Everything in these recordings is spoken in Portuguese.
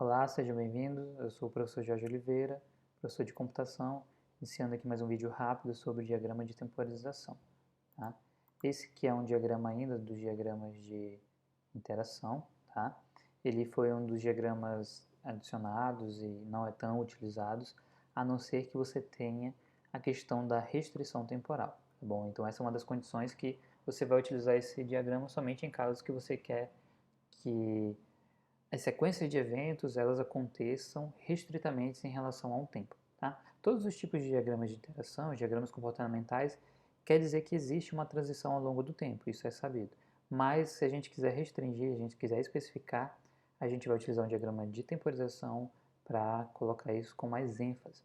Olá, sejam bem-vindos. Eu sou o professor Jorge Oliveira, professor de computação, iniciando aqui mais um vídeo rápido sobre o diagrama de temporização. Tá? Esse que é um diagrama ainda dos diagramas de interação. Tá? Ele foi um dos diagramas adicionados e não é tão utilizados, a não ser que você tenha a questão da restrição temporal. Tá bom? Então essa é uma das condições que você vai utilizar esse diagrama somente em casos que você quer que as sequências de eventos elas aconteçam restritamente em relação a um tempo. Tá? Todos os tipos de diagramas de interação, diagramas comportamentais, quer dizer que existe uma transição ao longo do tempo, isso é sabido. Mas se a gente quiser restringir, a gente quiser especificar, a gente vai utilizar um diagrama de temporização para colocar isso com mais ênfase.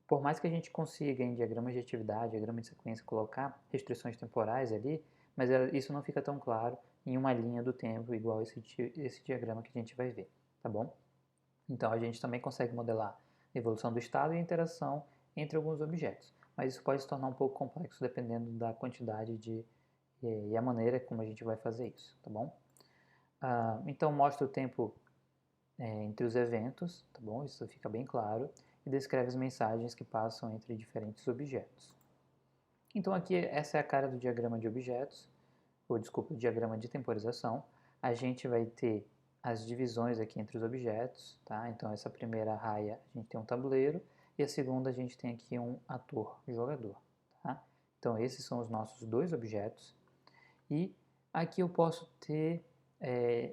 Por mais que a gente consiga em diagramas de atividade, diagrama de sequência, colocar restrições temporais ali, mas isso não fica tão claro em uma linha do tempo, igual esse diagrama que a gente vai ver, tá bom? Então a gente também consegue modelar a evolução do estado e a interação entre alguns objetos, mas isso pode se tornar um pouco complexo dependendo da quantidade e a maneira como a gente vai fazer isso, tá bom? Então mostra o tempo entre os eventos, tá bom? Isso fica bem claro, e descreve as mensagens que passam entre diferentes objetos. Então aqui essa é a cara do diagrama de objetos, ou desculpa, o diagrama de temporização. A gente vai ter as divisões aqui entre os objetos, tá? Então essa primeira raia a gente tem um tabuleiro e a segunda a gente tem aqui um ator, jogador, tá? Então esses são os nossos dois objetos e aqui eu posso ter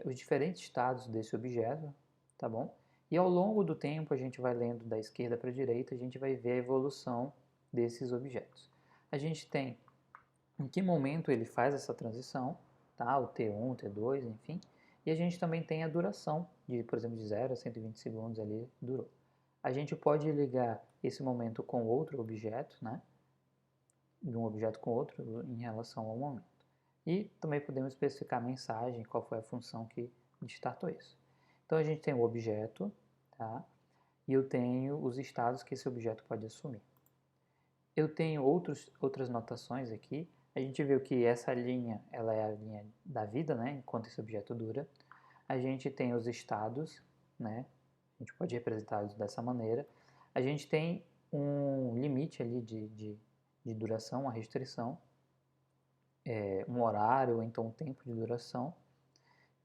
os diferentes estados desse objeto, tá bom? E ao longo do tempo a gente vai lendo da esquerda para a direita, a gente vai ver a evolução desses objetos. A gente tem em que momento ele faz essa transição, tá? O T1, T2, enfim. E a gente também tem a duração, de, por exemplo, de 0 a 120 segundos ali durou. A gente pode ligar esse momento com outro objeto, né? De um objeto com outro em relação ao momento. E também podemos especificar a mensagem, qual foi a função que startou isso. Então a gente tem o objeto, tá? E eu tenho os estados que esse objeto pode assumir. Eu tenho outras notações aqui. A gente viu que essa linha ela é a linha da vida, né? Enquanto esse objeto dura. A gente tem os estados, né? A gente pode representá-los dessa maneira. A gente tem um limite ali de duração, uma restrição, um horário ou então um tempo de duração,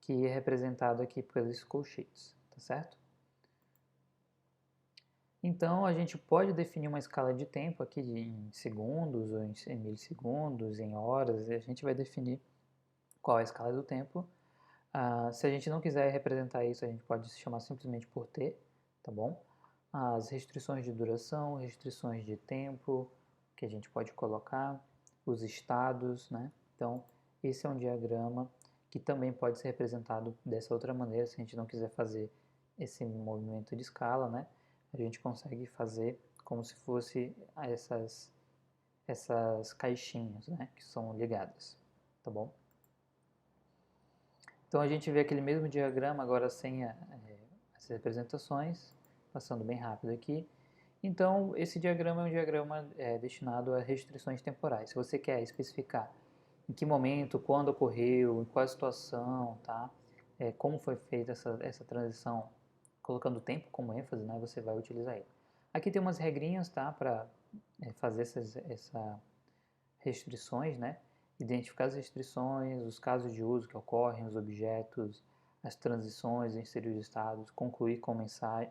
que é representado aqui pelos colchetes, tá certo? Então, a gente pode definir uma escala de tempo aqui em segundos, ou em milissegundos, em horas, e a gente vai definir qual é a escala do tempo. Se a gente não quiser representar isso, a gente pode se chamar simplesmente por T, tá bom? As restrições de duração, restrições de tempo, que a gente pode colocar, os estados, né? Então, esse é um diagrama que também pode ser representado dessa outra maneira, se a gente não quiser fazer esse movimento de escala, né? A gente consegue fazer como se fosse essas caixinhas, né? Que são ligadas, tá bom? Então a gente vê aquele mesmo diagrama agora sem as representações, passando bem rápido aqui. Então esse diagrama é um diagrama destinado a restrições temporais. Se você quer especificar em que momento, quando ocorreu, em qual situação, tá? Como foi feita essa transição, colocando o tempo como ênfase, né? Você vai utilizar ele. Aqui tem umas regrinhas, tá? Para fazer essas restrições, né? Identificar as restrições, os casos de uso que ocorrem, os objetos, as transições, inserir os estados, concluir com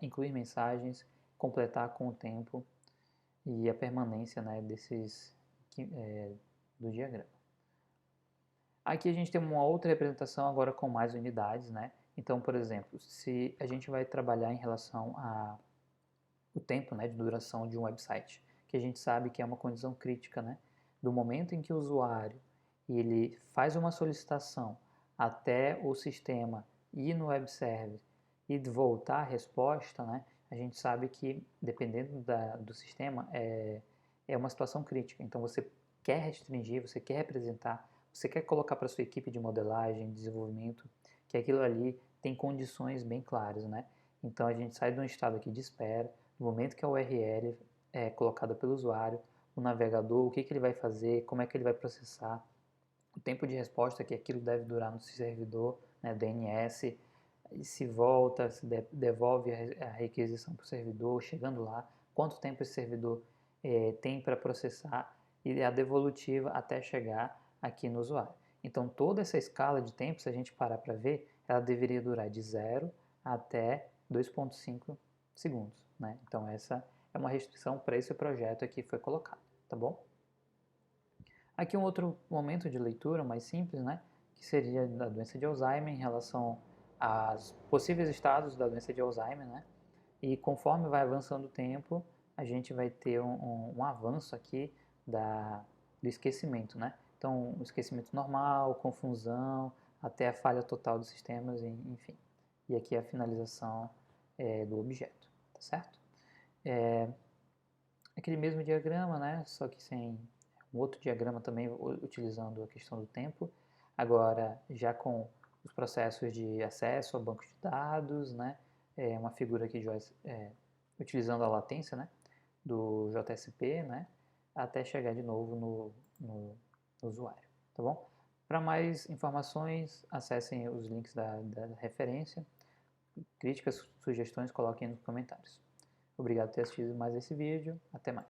incluir mensagens, completar com o tempo e a permanência, né, do diagrama. Aqui a gente tem uma outra representação agora com mais unidades, né? Então, por exemplo, se a gente vai trabalhar em relação o tempo, né, de duração de um website, que a gente sabe que é uma condição crítica, né? Do momento em que o usuário ele faz uma solicitação até o sistema ir no web server e voltar a resposta, né? A gente sabe que dependendo do sistema é uma situação crítica. Então você quer restringir, você quer representar, você quer colocar para sua equipe de modelagem, desenvolvimento, que aquilo ali tem condições bem claras, né? Então a gente sai de um estado aqui de espera, no momento que a URL é colocada pelo usuário, o navegador, o que ele vai fazer, como é que ele vai processar, o tempo de resposta que aquilo deve durar no servidor, né, DNS, se volta, se devolve a requisição para o servidor, chegando lá, quanto tempo esse servidor tem para processar e a devolutiva até chegar aqui no usuário. Então, toda essa escala de tempo, se a gente parar para ver, ela deveria durar de 0 até 2,5 segundos, né? Então, essa é uma restrição para esse projeto aqui que foi colocado, tá bom? Aqui um outro momento de leitura mais simples, né? Que seria da doença de Alzheimer em relação aos possíveis estados da doença de Alzheimer, né? E conforme vai avançando o tempo, a gente vai ter um avanço aqui do esquecimento, né? Então, o esquecimento normal, confusão, até a falha total dos sistemas, enfim. E aqui a finalização do objeto, tá certo? Aquele mesmo diagrama, né? Só que sem um outro diagrama também utilizando a questão do tempo. Agora, já com os processos de acesso a bancos de dados, né? Uma figura aqui utilizando a latência, né? Do JSP, né? Até chegar de novo no usuário, tá bom? Para mais informações, acessem os links da referência. Críticas, sugestões, coloquem nos comentários. Obrigado por ter assistido mais esse vídeo. Até mais.